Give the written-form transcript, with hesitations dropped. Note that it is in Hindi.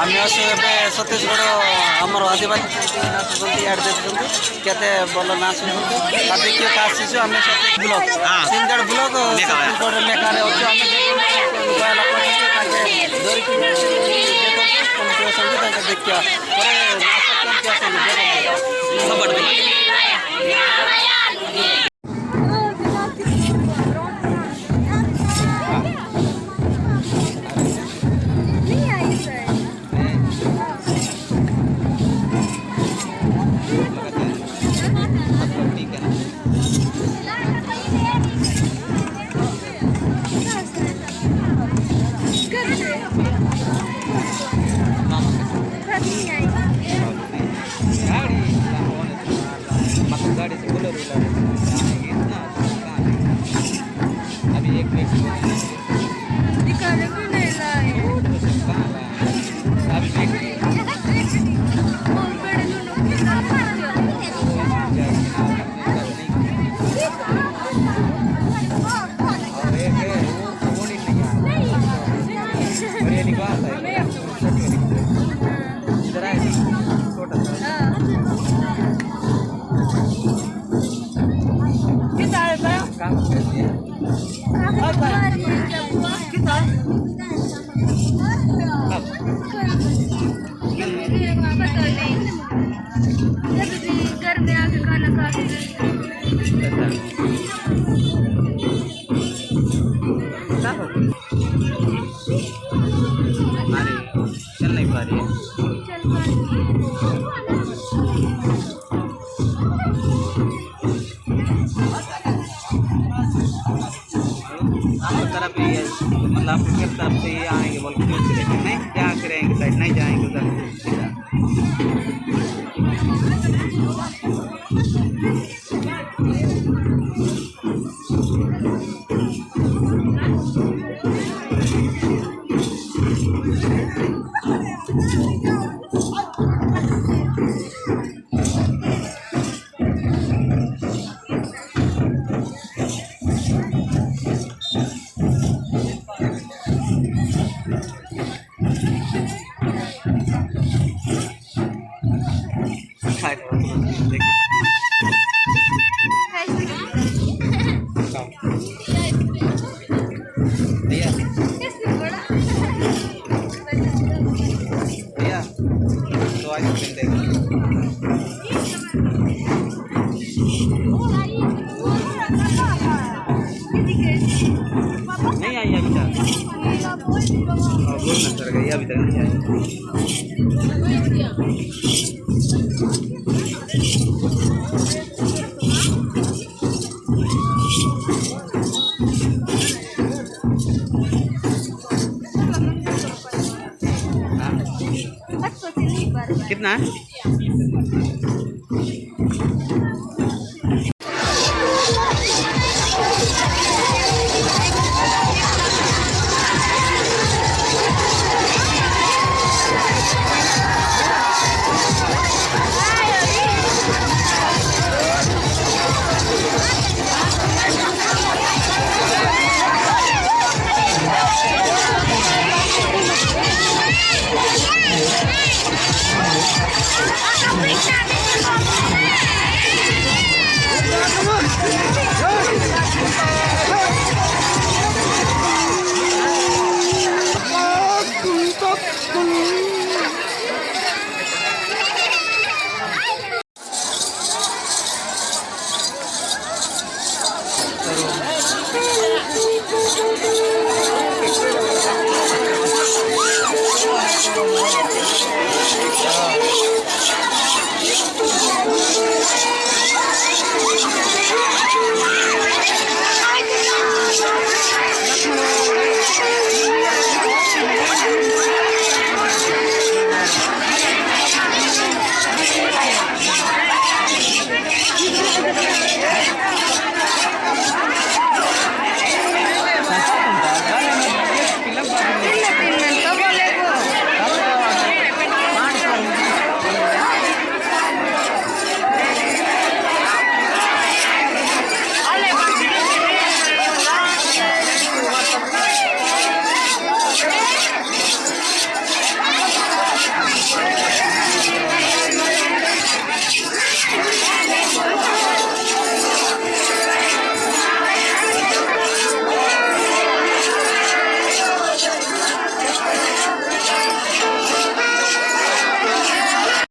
आम छत्तीसगढ़ आमर आदिवासी आड़ देखते केते भल नाच देखिए आसीचु आम छत्तीस ब्लक सिंहगढ़ ब्लक छत्तीसगढ़ लेखार अच्छे देखिए गाड़ी से बोलो इतना अभी एक मिनट चल नहीं पा रही है। तरफ ही है मतलब आपके तरफ से ये आएंगे बोल के नहीं क्या करेंगे साइड नहीं जाएंगे उधर नहीं आई अभी तक बहुत नजर गई अभी तक नहीं आई कितना है?